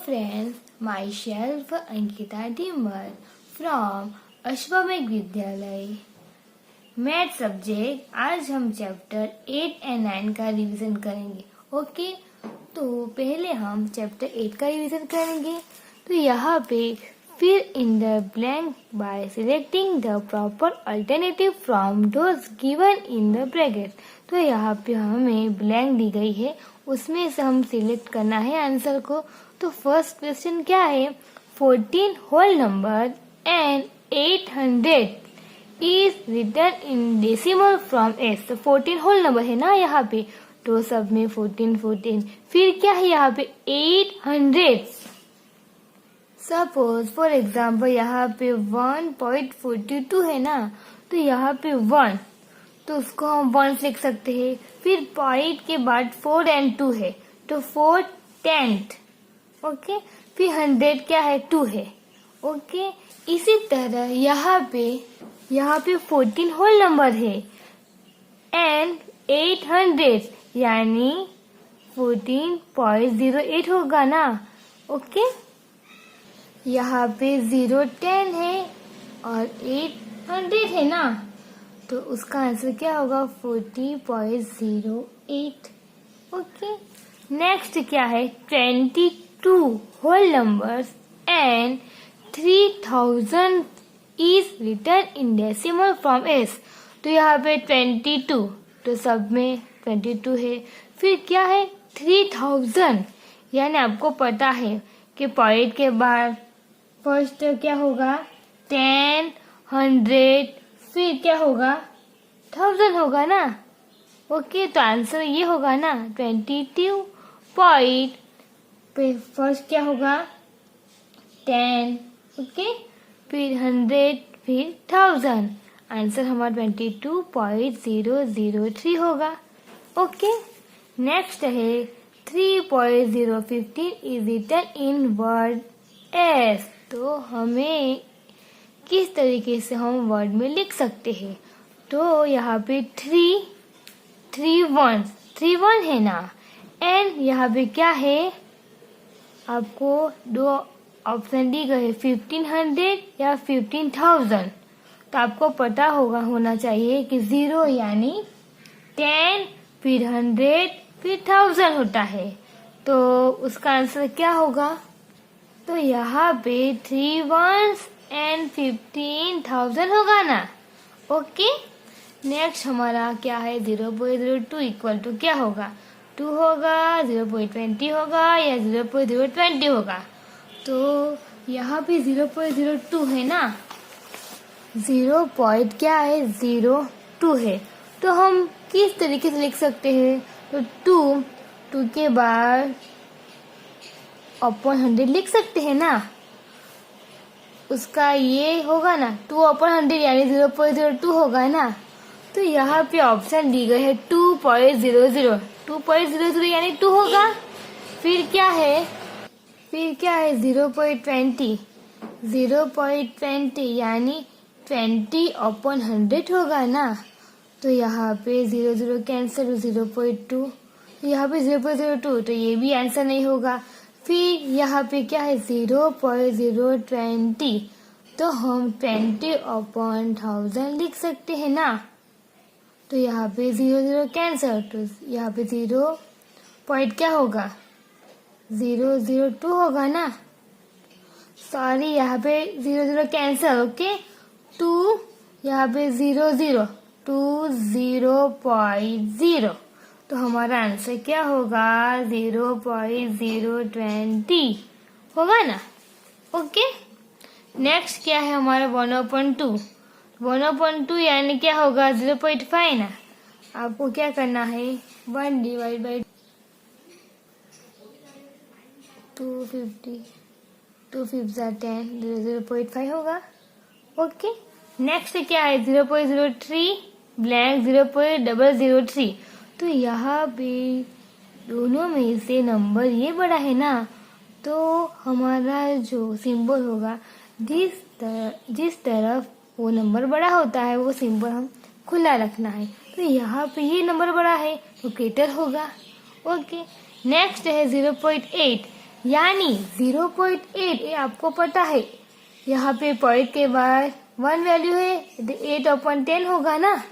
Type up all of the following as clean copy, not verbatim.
friends, myself Ankita Dimar from अश्वमेघ विद्यालय math subject. आज हम चैप्टर 8 एंड 9 का रिवीजन करेंगे। ओके, तो पहले हम चैप्टर 8 का रिवीजन करेंगे। तो यहाँ पे फिर in the blank bye selecting the proper alternative from those given in the bracket. तो यहाँ पे हमें ब्लैंक दी गई है, उसमें से हम सिलेक्ट करना है आंसर को। तो फर्स्ट क्वेश्चन क्या है, 14 whole number and 800 is written in decimal form as. तो 14 होल नंबर है ना यहाँ पे, तो सब में 14 फिर क्या है यहाँ पे 800। सपोज फॉर एग्जाम्पल यहाँ पे 1.42 है ना, तो यहाँ पे 1, तो उसको हम 1 लिख सकते हैं। फिर पॉइंट के बाद 4 एंड 2 है, तो 4 10th। ओके, फिर 100 क्या है 2 है। ओके, इसी तरह यहाँ पे 14 होल नंबर है एंड 800 यानी 14.08 होगा ना। ओके, यहाँ पे 0 10 है और 800 है ना, तो उसका आंसर क्या होगा 40.08। ओके, नेक्स्ट क्या है 22 whole numbers and 3000 is written in decimal form as. तो यहाँ पे 22, तो सब में 22 है। फिर क्या है 3000, यानी आपको पता है कि पॉइंट के बाद फर्स्ट क्या होगा 10 100, फिर क्या होगा 1000 होगा ना। ओके, तो आंसर ये होगा ना 22 पॉइंट पे फर्स्ट क्या होगा 10। ओके, फिर 100, फिर 1000, आंसर हमारा 22.003 होगा। ओके, नेक्स्ट है 3.015 is written in word S. तो हमें किस तरीके से हम वर्ड में लिख सकते हैं, तो यहाँ पे 3 1 है ना, एंड यहाँ पे क्या है आपको दो ऑप्शन दी गए 1500 या 15000। तो आपको पता होना चाहिए कि 0 यानी 10, फिर 100, फिर 1000 होता है, तो उसका आंसर क्या होगा। तो यहाँ पे 3 1s एंड 15,000 होगा ना। ओके, नेक्स्ट हमारा क्या है 0.02 इक्वल टू क्या होगा 2 होगा, 0.20 होगा या 0.020 होगा। तो यहाँ पे 0.02 है ना, 0 पॉइंट क्या है 02 है, तो हम किस तरीके से लिख सकते हैं। तो 2 के बाद अपॉन 100 लिख सकते हैं ना, उसका ये होगा ना 2 अपॉन 100 यानी 0.02 होगा ना। तो यहाँ पे ऑप्शन दी गई है 2.00 यानी 2 होगा। फिर क्या है 0.20 यानी 20 अपॉन 100 होगा ना। तो यहाँ पे 0 कैंसिल, 0.2, यहाँ पे 0.02, तो ये भी आंसर नहीं होगा। फिर यहाँ पे क्या है 0.020, तो हम 20 अपॉन 1000 लिख सकते हैं ना। तो यहाँ पे 0 कैंसिल, तो यहाँ पे 0 पॉइंट क्या होगा 002 होगा ना। सॉरी, यहाँ पे 0 कैंसिल। ओके, 2 यहाँ पे 0 0.0, तो हमारा आंसर क्या होगा 0.020 होगा ना। ओके, नेक्स्ट क्या है हमारा 1/2 यानी क्या होगा 0.5 ना। आपको क्या करना है 1 डिवाइड बाई 250, 2 5 10, 0.5 होगा। ओके, नेक्स्ट क्या है 0.03 ब्लैंक 0.003। तो यहाँ पे दोनों में से नंबर ये बड़ा है ना, तो हमारा जो सिंबल होगा जिस तरफ वो नंबर बड़ा होता है वो सिंबल हम खुला रखना है। तो यहाँ पे ये नंबर बड़ा है तो ग्रेटर होगा। ओके, नेक्स्ट है 0.8 यानी 0.8 ये आपको पता है। यहाँ पे पॉइंट के बाद 1 वैल्यू है तो 8/10 होगा ना।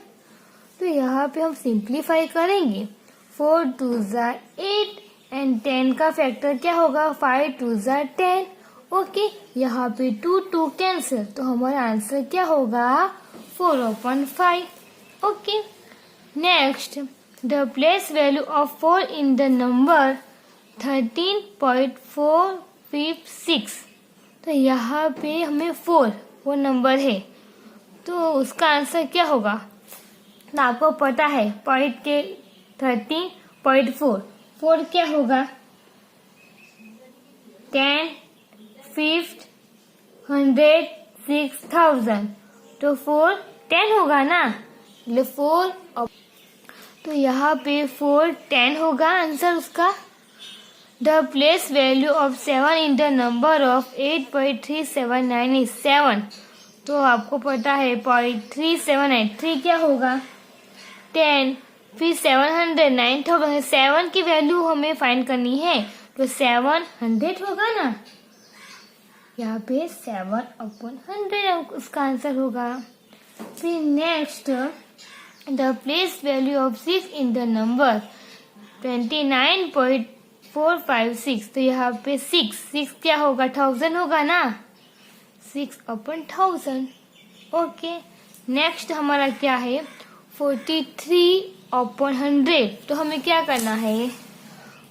तो यहाँ पे हम सिंप्लीफाई करेंगे। 4 2 ज़ा 8 एंड 10 का फैक्टर क्या होगा 5 2 ज़ा 10। ओके, यहाँ पे 2 2 कैंसिल तो हमारा आंसर क्या होगा 4/5। Okay, next the place value of 4 in the number 13.456। तो यहाँ पे हमें 4 वो नंबर है तो उसका आंसर क्या होगा। तो आपको पता है पॉइंट के 13.4 4 क्या होगा 10 5 100 6000 तो 4 10 होगा ना। 4 तो यहाँ पे 4 10 होगा आंसर उसका। The place value of 7 in the number of 8.379 is 7। तो आपको पता है 0.3783 क्या होगा 10 फिर 700 9000 7 की वैल्यू हमें फाइंड करनी है तो 700 होगा ना। यहाँ पे 7/100 उसका आंसर होगा। फिर next the place value of 6 in the number 29.456। तो यहाँ पे 6 क्या होगा 1000 होगा ना 6/1000। ओके, नेक्स्ट हमारा क्या है 43/100। तो हमें क्या करना है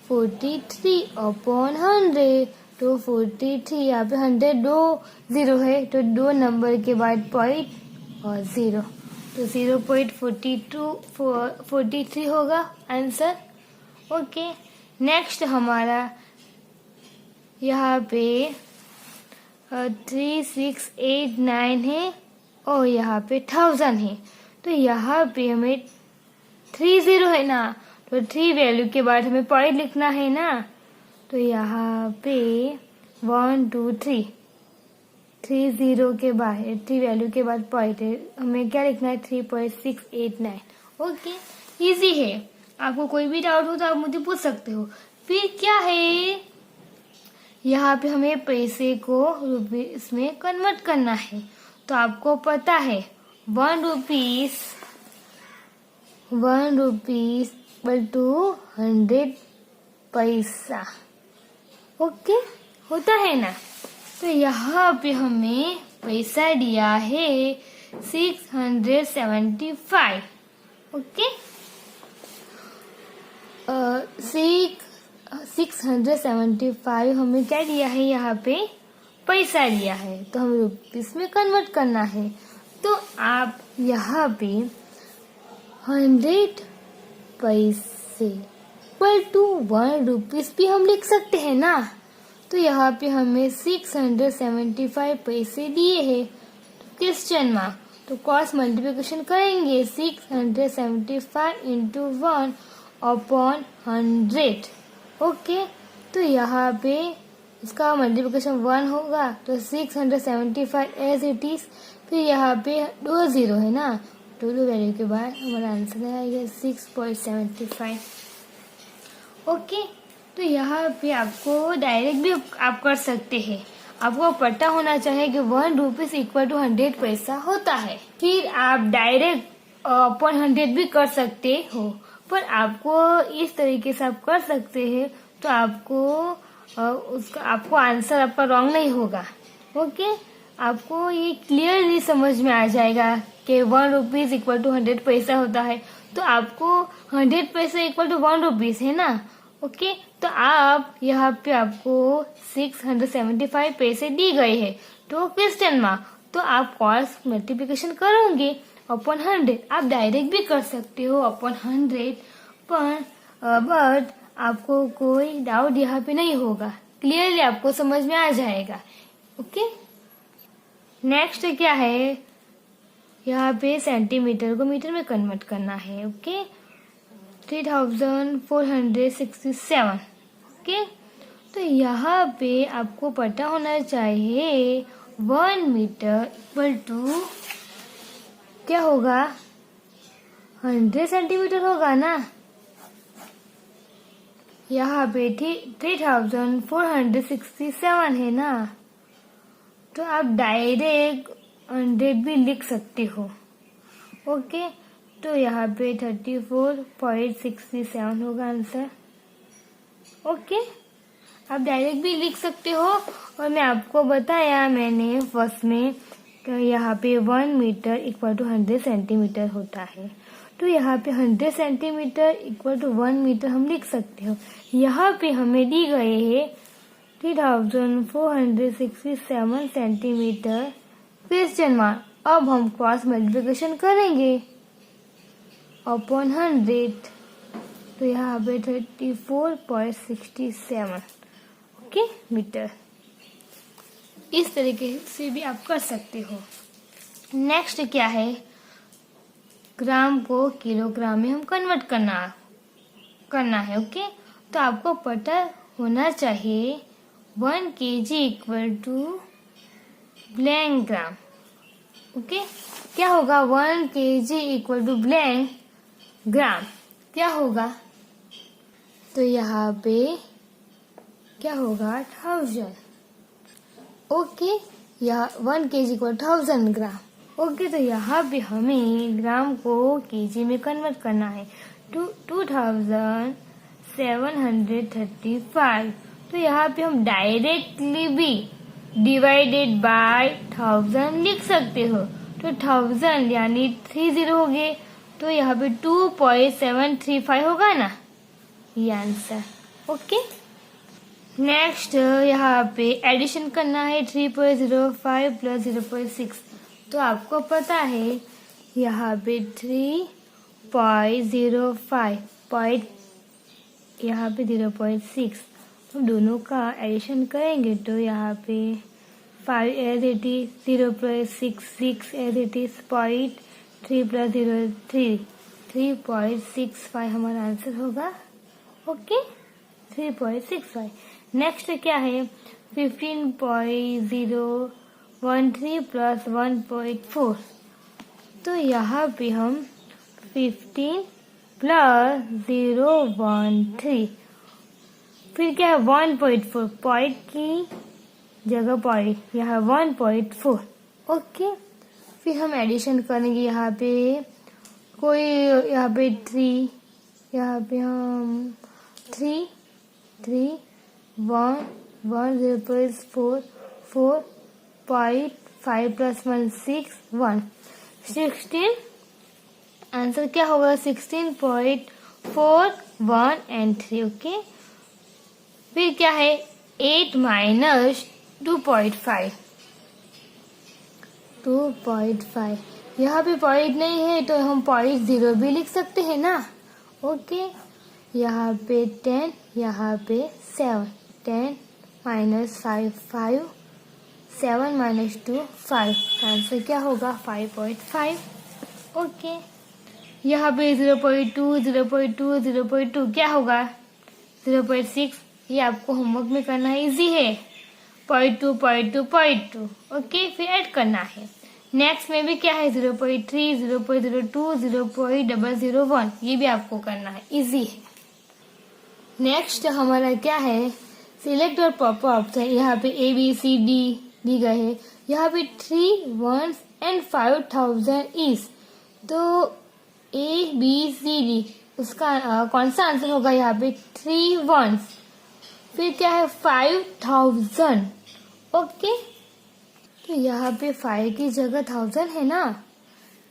43/100 तो 43 यहाँ पे 100 दो 0 है तो 2 नंबर के बाद पॉइंट और 0 तो 0.43 होगा आंसर। ओके, नेक्स्ट हमारा यहाँ पे 3689 है और यहाँ पे 1000 है। तो यहाँ पे हमें 30 है ना तो 3 वैल्यू के बाद हमें पॉइंट लिखना है ना। तो यहाँ पे 1 2 3 30 के बाद 3 वैल्यू के बाद पॉइंट है हमें क्या लिखना है 3.689। ओके, इजी है। आपको कोई भी डाउट हो तो आप मुझे पूछ सकते हो। फिर क्या है यहाँ पे हमें पैसे को रुपीस में कन्वर्ट करना है। तो आपको पता है 1 रुपीस इक्वल टू 100 पैसा। ओके, होता है ना। तो यहाँ पे हमें पैसा दिया है 675। ओके, 675 हमें क्या दिया है यहाँ पे पैसा दिया है तो हमें रुपीस में कन्वर्ट करना है। तो आप यहाँ पे 100 पैसे इक्वल टू 1 रुपीस भी हम लिख सकते हैं ना। तो यहाँ पे हमें 675 पैसे दिए हैं क्वेश्चन में तो क्रॉस मल्टीप्लिकेशन करेंगे 675 इंटू 1/100। ओके, तो यहाँ पे इसका मल्टीप्लिकेशन 1 होगा तो 675 एज इट इज। फिर यहाँ पे 2 0 है ना तो 2 वैल्यू के बाद हमारा आंसर आएगा 6.75। ओके, तो यहाँ पे आपको डायरेक्ट भी आप कर सकते हैं। आपको पता होना चाहिए कि 1 रुपीस इक्वल टू 100 पैसा होता है। फिर आप डायरेक्ट अपॉन 100 भी कर सकते हो पर आपको इस तरीके से आप कर सकते हैं तो आपको आंसर आपका रॉन्ग नहीं होगा। ओके, आपको ये क्लियरली समझ में आ जाएगा कि 1 रुपीस इक्वल टू 100 पैसा होता है। तो आपको 100 पैसा इक्वल टू 1 रुपीस है ना। ओके, तो आप यहाँ पे आपको 675 पैसे दी गए हैं तो क्वेश्चन में तो आप क्रॉस मल्टीप्लिकेशन करोगे अपॉन 100। आप डायरेक्ट भी कर सकते हो अपॉन 100 पर बट आपको कोई डाउट यहाँ पे नहीं होगा, क्लियरली आपको समझ में आ जाएगा। ओके, नेक्स्ट क्या है यहाँ पे सेंटीमीटर को मीटर में कन्वर्ट करना है। ओके, 3467। ओके, तो यहाँ पे आपको पता होना चाहिए 1 मीटर इक्वल टू क्या होगा 100 सेंटीमीटर होगा ना। यहाँ पे 3467 है ना, तो आप डायरेक्ट 100 भी लिख सकते हो। ओके, तो यहाँ पे 34.67 होगा आंसर। ओके, आप डायरेक्ट भी लिख सकते हो, और मैं आपको बताया मैंने फर्स्ट में कि यहाँ पे 1 मीटर इक्वल टू 100 सेंटीमीटर होता है, तो यहाँ पे 100 सेंटीमीटर इक्वल टू 1 मीटर हम लिख सकते हो। यहाँ पे हमें दी गए है 3467 सेंटीमीटर क्वेश्चन मार्क। अब हम क्रॉस मल्टीप्लिकेशन करेंगे अपॉन 100, तो यहाँ पे 34.67 ओके मीटर। इस तरीके से भी आप कर सकते हो। नेक्स्ट क्या है, ग्राम को किलोग्राम में हम कन्वर्ट करना है। ओके, तो आपको पता होना चाहिए 1 kg equal to blank gram. Okay, क्या होगा 1 kg equal to blank gram, क्या होगा, तो यहाँ पे क्या होगा 1000। ओके, यहाँ 1 kg इक्वल 1000 ग्राम। ओके, तो यहाँ पे हमें ग्राम को केजी में कन्वर्ट करना है। 2735, तो यहाँ पे हम डायरेक्टली भी डिवाइडेड बाय 1000 लिख सकते हो। तो 1000 यानी 30 हो गए, तो यहाँ पे 2.735 होगा ना, ये आंसर। ओके, नेक्स्ट यहाँ पे एडिशन करना है 3.05 प्लस 0.6। तो आपको पता है यहाँ पे 3.05 पॉइंट यहाँ पे 0.6, तो दोनों का एडिशन करेंगे तो यहाँ पे 5 as it is 0.66 as it is 0.3 plus 3.65 हमारा आंसर होगा। ओके, 3.65। नेक्स्ट क्या है 15.013 प्लस 1.4, तो यहाँ पे हम 15 प्लस 013, फिर क्या है 1.4, पॉइंट की जगह पॉइंट, यहाँ 1.4। ओके, फिर हम एडिशन करेंगे यहाँ पे यहाँ पे 3, यहाँ पे हम 3 1 0.4 4.5 प्लस 1 6 1 16, आंसर क्या होगा 16.41 एंड 3। ओके, फिर क्या है 8 माइनस 2.5, यहाँ पे पॉइंट नहीं है तो हम 0.0 भी लिख सकते हैं ना। ओके, यहाँ पे 10, यहाँ पे 7, 10 माइनस 5 5, 7 माइनस 2 5, आंसर क्या होगा 5.5। ओके, यहाँ पे 0.2 0.2 0.2 क्या होगा 0.6, ये आपको होमवर्क में करना है, इजी है। 0.2 0.2 0.2। ओके, फिर ऐड करना है। नेक्स्ट में भी क्या है 0.3 0.02 0.001, ये भी आपको करना है, इजी है। नेक्स्ट हमारा क्या है सिलेक्ट और प्रॉपर ऑप्शन। यहाँ पे ABCD दी गए है, यहाँ पे 3 1s एंड 5000 इज, तो ABCD उसका कौन सा आंसर होगा, यहाँ पे 3 1s, फिर क्या है 5000। ओके, तो यहाँ पे 5 की जगह 1000 है ना,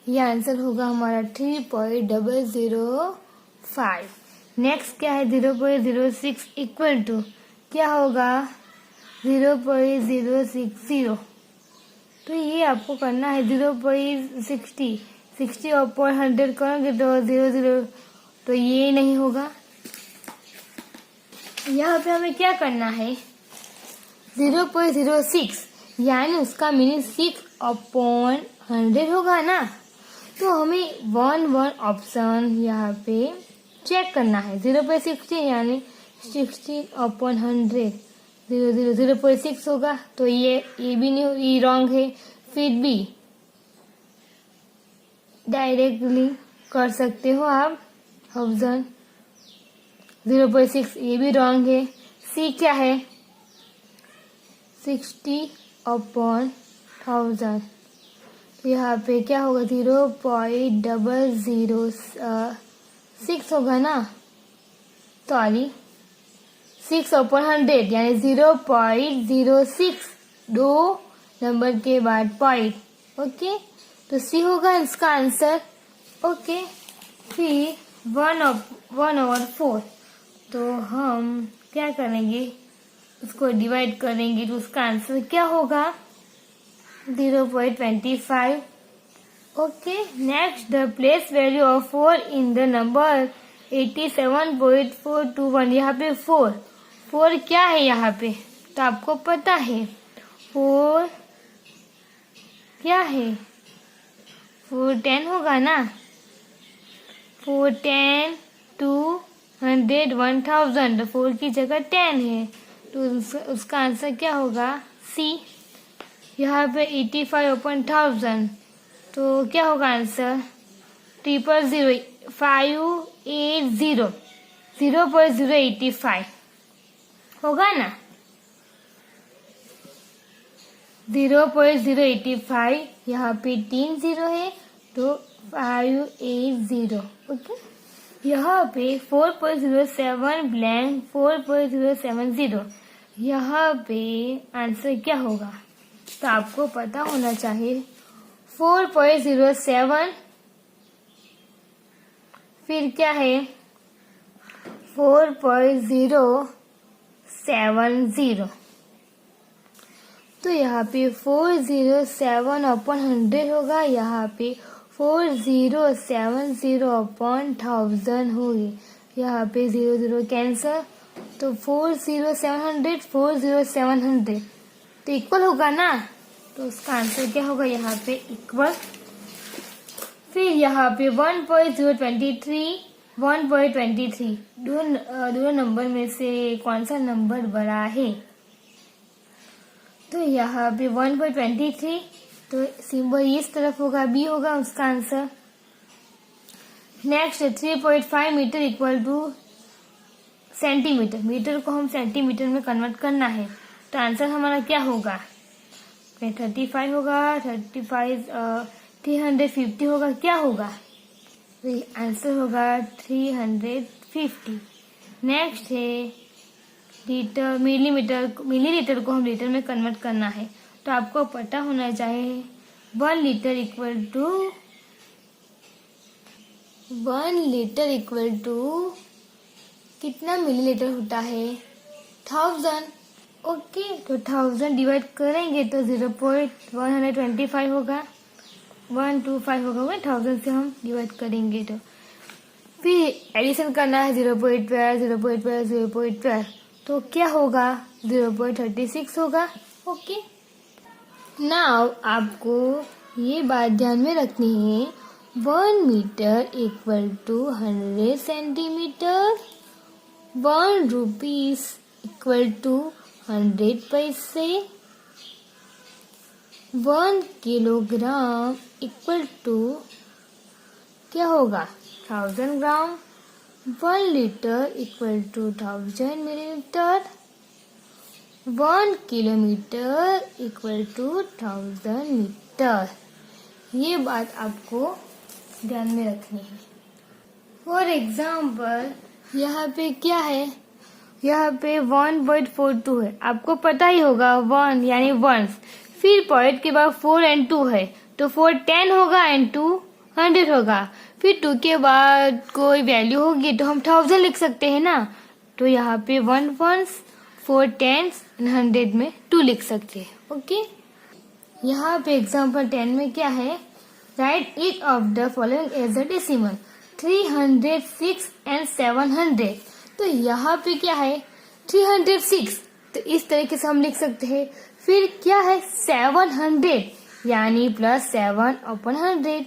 ये आंसर होगा हमारा 3.005। नेक्स्ट क्या है 0.06 इक्वल टू क्या होगा 0.060, तो ये आपको करना है 0.60 60 और 100 करोगे तो 00, तो ये नहीं होगा। यहाँ पे हमें क्या करना है 0.06 यानी उसका मीनिंग 6/100 होगा ना, तो हमें 1 ऑप्शन यहाँ पे चेक करना है। 0.60 यानी 16/100, 0.6 होगा, तो ये भी नहीं, ये रॉन्ग है। फिर भी डायरेक्टली कर सकते हो आप 1000। 0.6 ये भी रॉन्ग है। सी क्या है? 60/1000। तो यहाँ पे क्या होगा? 0.006 होगा ना, सॉरी 6/100 यानी 0.06, 2 नंबर के बाद पॉइंट। ओके, तो सी होगा इसका आंसर। ओके, फिर 1/4, तो हम क्या करेंगे, उसको डिवाइड करेंगे तो उसका आंसर क्या होगा? 0.25। Okay, next the place value of 4 in the number 87.421। यहाँ पे 4 क्या है यहाँ पे? तो आपको पता है 4 क्या है? 4 10 होगा ना। 4 10 200 1000, तो 4 की जगह 10 है, तो उसका आंसर क्या होगा? सी। यहाँ पे 85/1000, तो क्या होगा आंसर? 580 0.085 होगा ना। 0.085, यहाँ पे 3 0 है तो 580। ओके, यहाँ पे 4.07 ब्लैंक 4.070, यहाँ पे आंसर क्या होगा? तो आपको पता होना चाहिए 4.07, फिर क्या है? 4.070। तो यहाँ पे 407/100 होगा, यहाँ पे 4070/1000 होगी। यहाँ पे 0 कैंसर, तो 40700 40700 तो इक्वल होगा ना, तो उसका आंसर क्या होगा? यहाँ पे इक्वल। फिर यहाँ पे 1.023 दोनों नंबर में से कौन सा नंबर बड़ा है? तो यहाँ पे 1.23, तो सिंबल इस तरफ होगा, बी होगा उसका answer. Next 3.5 metre equal to centimetre. Metre को हम सेंटीमीटर में कन्वर्ट करना है, तो आंसर हमारा क्या होगा? 35 होगा, 350 होगा, क्या होगा? तो आंसर होगा 350। नेक्स्ट है लीटर, मिलीलीटर को हम लीटर में कन्वर्ट करना है, तो आपको पता होना चाहिए 1 लीटर इक्वल टू कितना मिलीलीटर होता है? 1000। ओके, तो 1000 डिवाइड करेंगे तो 0.125 होगा, 125 होगा, 1000 से हम डिवाइड करेंगे तो फिर एडिशन करना है 0.12 तो क्या होगा? 0.36 होगा। ओके, नाउ आपको ये बात ध्यान में रखनी है, 1 metre equal to 100 centimetre, 1 rupees equal to 100 पैसे, 1 किलोग्राम इक्वल टू क्या होगा? 1000 gram, 1 litre equal to 1000 millilitre, 1 kilometre equal to 1000 metre. ये बात आपको ध्यान में रखनी है। फॉर एग्जाम्पल यहाँ पे क्या है? यहाँ पे 1.42 है, आपको पता ही होगा 1 यानी वंस, फिर पॉइंट के बाद 4 and 2 है, तो 4 10 होगा and 2 100 होगा, फिर 2 के बाद कोई वैल्यू होगी तो हम 1000 लिख सकते हैं ना, तो यहाँ पे 1 वंस 4 10s and 100 में 2 लिख सकते हैं। ओके, यहाँ पे एग्जाम्पल 10 में क्या है? Write each of the following as a decimal, 306 and 700। तो यहाँ पे क्या है? 306, तो इस तरीके से हम लिख सकते हैं। फिर क्या है? 700 यानी +7/100,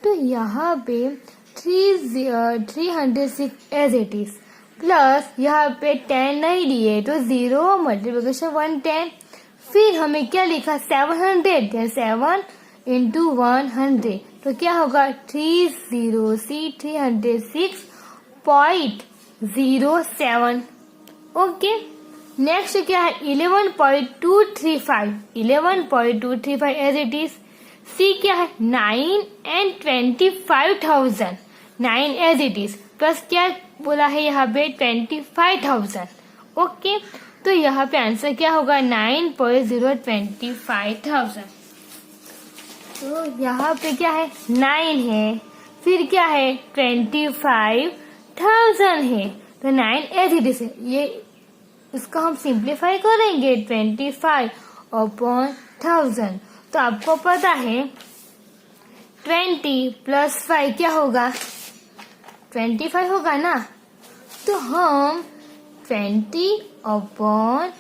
तो यहाँ पे 306 एज इट इज, प्लस यहाँ पे 10 नहीं दिए तो 0 मल्टीप्लिकेशन 110, फिर हमें क्या लिखा? 700 या 7 into 100, तो क्या होगा? 306.7 11.07। ओके, नेक्स्ट क्या है 11.235, 11.235 एज इट इज। सी क्या है 9 and 25,000, 9 as it is, plus क्या बोला है यहाँ पे 25,000। ओके, तो यहाँ पे आंसर क्या होगा 9.025,000। तो यहाँ पे क्या है 9 है, फिर क्या है 25,000 है, तो 9 एज इट इज है। ये इसका हम सिंप्लीफाई करेंगे 25/1000। तो आपको पता है 20 + 5 क्या होगा 25 होगा ना, तो हम 20/1000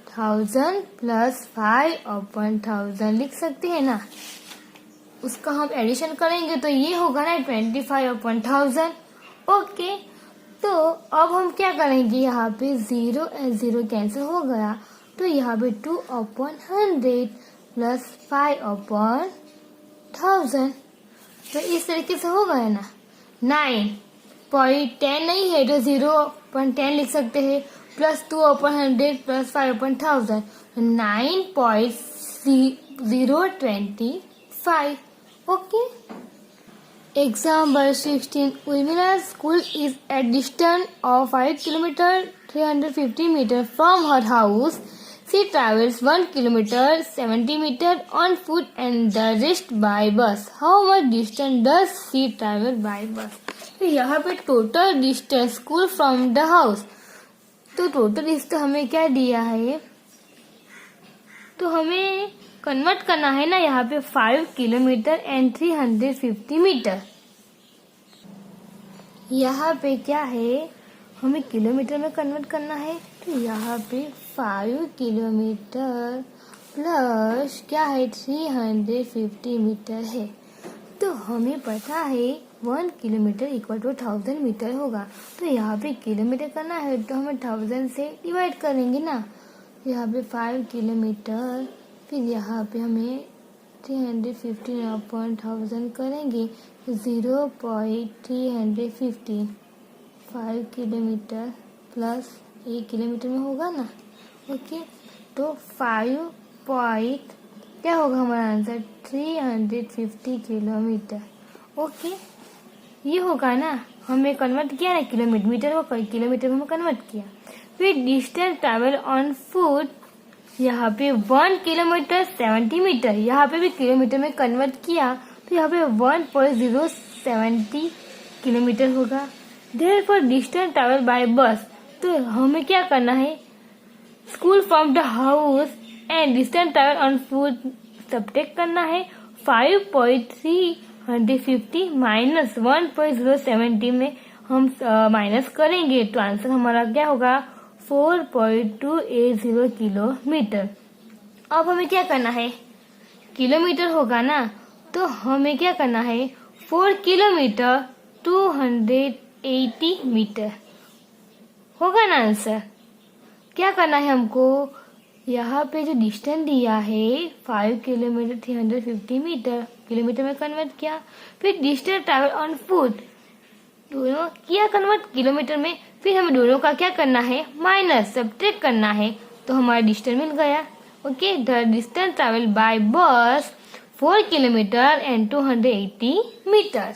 + 5/1000 लिख सकते हैं ना। उसका हम एडिशन करेंगे तो ये होगा ना 25/1000। ओके, तो अब हम क्या करेंगे, यहाँ पे 0 और 0 कैंसिल हो गया, तो यहाँ पे 2/100 + 5/1000। तो इस तरीके से हो गया ना। 9.10 नहीं है तो 0.10 लिख सकते हैं, plus 2/100 + 5/1000, 9.025। Okay, Example 16. Urmila school is at distance of 5 km 350 meter from her house. She travels 1 km 70 meter on foot and the rest by bus. How much distance does she travel by bus? तो यहाँ पे total distance school from the house, तो total distance हमें क्या दिया है, तो हमें कन्वर्ट करना है ना यहाँ पे 5 किलोमीटर एंड 350 मीटर। यहाँ पे क्या है हमें किलोमीटर में कन्वर्ट करना है, तो यहाँ पे 5 किलोमीटर प्लस क्या है 350 मीटर है। तो हमें पता है 1 किलोमीटर = 1000 मीटर होगा, तो यहाँ पे किलोमीटर करना है तो हमें 1000 से डिवाइड करेंगे ना। यहाँ पे 5 किलोमीटर, फिर यहाँ पे हमें 350/1000 करेंगे, 0.350, 5 किलोमीटर प्लस 1 किलोमीटर में होगा ना। ओके, तो 5 पॉइंट क्या होगा हमारा आंसर 350 किलोमीटर। ओके, ये होगा ना, हमें कन्वर्ट किया ना किलोमीटर, मीटर को किलोमीटर में कन्वर्ट किया। फिर डिस्टेंस ट्रैवल ऑन फुट, यहाँ पे 1 किलोमीटर 70 मीटर, यहाँ पे भी किलोमीटर में कन्वर्ट किया तो यहाँ पे 1.070 किलोमीटर होगा। देयरफॉर डिस्टेंस ट्रैवल बाय बस, तो हमें क्या करना है school from the house and distance travel on foot subtract करना है। 5.350 माइनस 1.070 में हम माइनस करेंगे तो आंसर हमारा क्या होगा 4.280 किलोमीटर। अब हमें क्या करना है, किलोमीटर होगा ना, तो हमें क्या करना है 4 किलोमीटर 280 मीटर होगा ना आंसर। क्या करना है हमको, यहाँ पे जो डिस्टेंस दिया है 5 किलोमीटर 350 मीटर, किलोमीटर में कन्वर्ट किया, फिर डिस्टेंस ट्रैवल ऑन फुट दोनों किया कन्वर्ट किलोमीटर में, फिर हमें दोनों का क्या करना है माइनस सब्ट्रैक्ट करना है, तो हमारा डिस्टेंस मिल गया। Okay, the distance travel by bus 4 kilometre and 280 metre.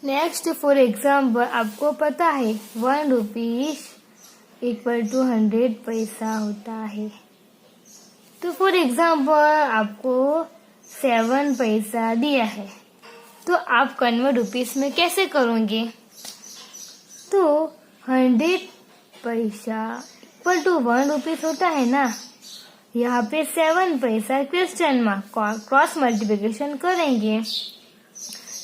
Next for example, आपको पता है 1 रुपीज = 100 पैसा होता है। तो फॉर एग्जाम्पल आपको 7 पैसा दिया है, तो आप कन्वर्ट रुपीस में कैसे करोगे, तो 100 पैसा = 1 रुपीस होता है ना। यहाँ पे 7 पैसा क्वेश्चन मार्क क्रॉस मल्टीप्लिकेशन करेंगे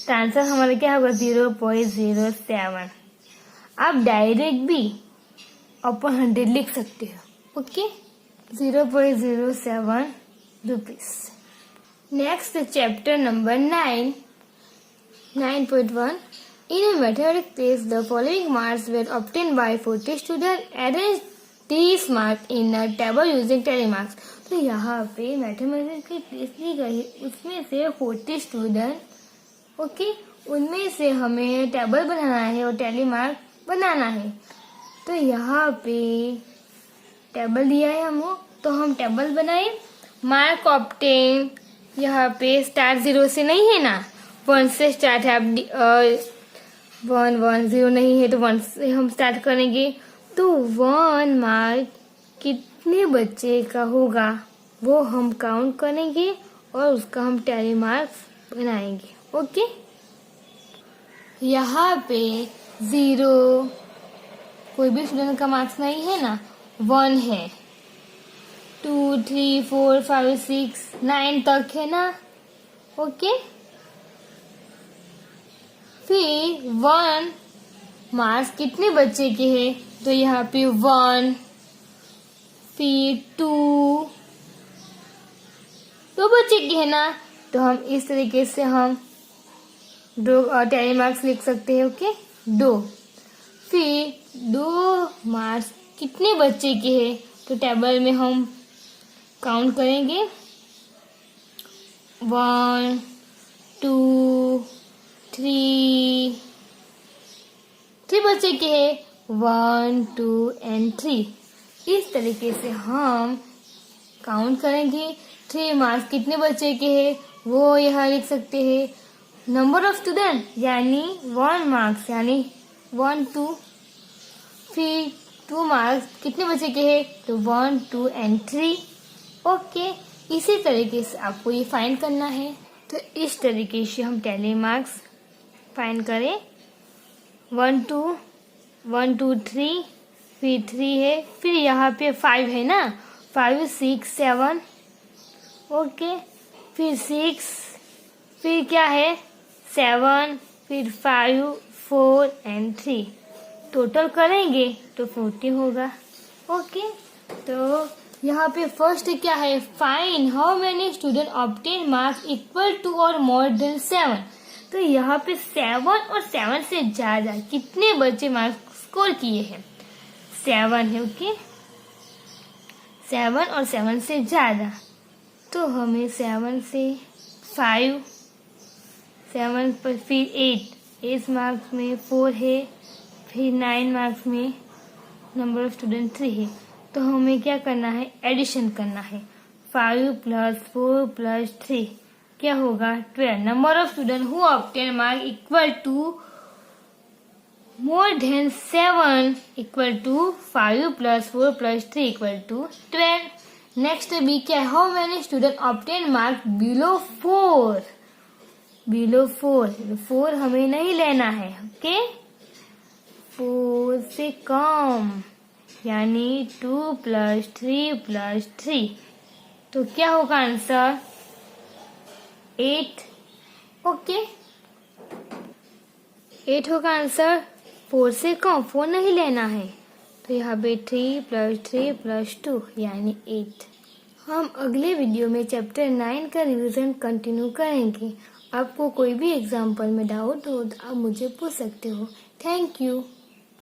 तो आंसर हमारा क्या होगा 0.07। आप डायरेक्ट भी अपन 100 लिख सकते हो। Okay, 0.07 rupees. Next chapter number 9.1. In a mathematics test, the following marks were obtained by 40 students. Arrange these marks in a table using tally marks. तो यहाँ पे मैथमेटिक्स की टेस्ट ली गई, उसमें से 40 स्टूडेंट, ओके, उनमें से हमें टेबल बनाना है और टैली मार्क बनाना है। तो यहाँ पे टेबल दिया है हमको, तो हम टेबल बनाए। मार्क ऑब्टेन, यहाँ पे स्टार्ट 0 से नहीं है ना, 1 से स्टार्ट है। अब 1 1 0 नहीं है तो 1 से हम स्टार्ट करेंगे। तो 1 मार्क कितने बच्चे का होगा वो हम काउंट करेंगे और उसका हम टैली मार्क्स बनाएंगे। ओके, यहाँ पे 0 कोई भी स्टूडेंट का मार्क्स नहीं है ना, 1 है। 2 3 4 5 6 9 तक है ना। ओके, फिर 1 मार्क्स कितने बच्चे के है, तो यहाँ पे 1, फिर 2 बच्चे के है ना। तो हम इस तरीके से हम 2 टैली मार्क्स लिख सकते हैं। ओके, 2। फिर 2 मार्क्स कितने बच्चे के है, तो टेबल में हम काउंट करेंगे। 1 2 3 बच्चे के है, 1 2 एंड 3। इस तरीके से हम काउंट करेंगे। 3 मार्क्स कितने बच्चे के है वो यहाँ लिख सकते हैं। नंबर ऑफ स्टूडेंट यानी 1 मार्क्स यानी 1 2। फिर 2 मार्क्स कितने बच्चे के है, तो 1 2 एंड 3। ओके, इसी तरीके से आपको ये फाइंड करना है। तो इस तरीके से हम टैली मार्क्स फाइंड करें। 1 2 3, फिर 3 है, फिर यहाँ पे 5 है ना, 5 6 7। ओके, फिर 6, फिर क्या है 7, फिर 5 4 एंड 3। टोटल करेंगे तो 14 होगा। ओके, तो यहाँ पे फर्स्ट क्या है, find how many student obtain marks equal to और मोर देन 7। तो यहाँ पे 7 और 7 से ज्यादा कितने बच्चे मार्क्स स्कोर किए हैं, 7 है। ओके, 7 और 7 से ज्यादा, तो हमें 7 से 5, 7 पर फिर 8 मार्क्स में 4 है, फिर 9 मार्क्स में नंबर ऑफ स्टूडेंट 3 है। तो हमें क्या करना है, एडिशन करना है। 5 + 4 + 3 क्या होगा, 12। Number of student who obtain mark equal to more than 7 equal to 5 + 4 + 3 equal to 12। Next B क्या है, how many student obtain mark below 4। Below 4 हमें नहीं लेना है। ओके, 4 से कम यानी 2 + 3 + 3। तो क्या होगा आंसर, 8। ओके, 8 होगा आंसर। 4 से कम, 4 नहीं लेना है। तो यहाँ पे 3 + 3 + 2 यानी 8। हम अगले वीडियो में चैप्टर 9 का रिवीजन कंटिन्यू करेंगे। आपको कोई भी एग्जाम्पल में डाउट हो तो आप मुझे पूछ सकते हो। Thank you.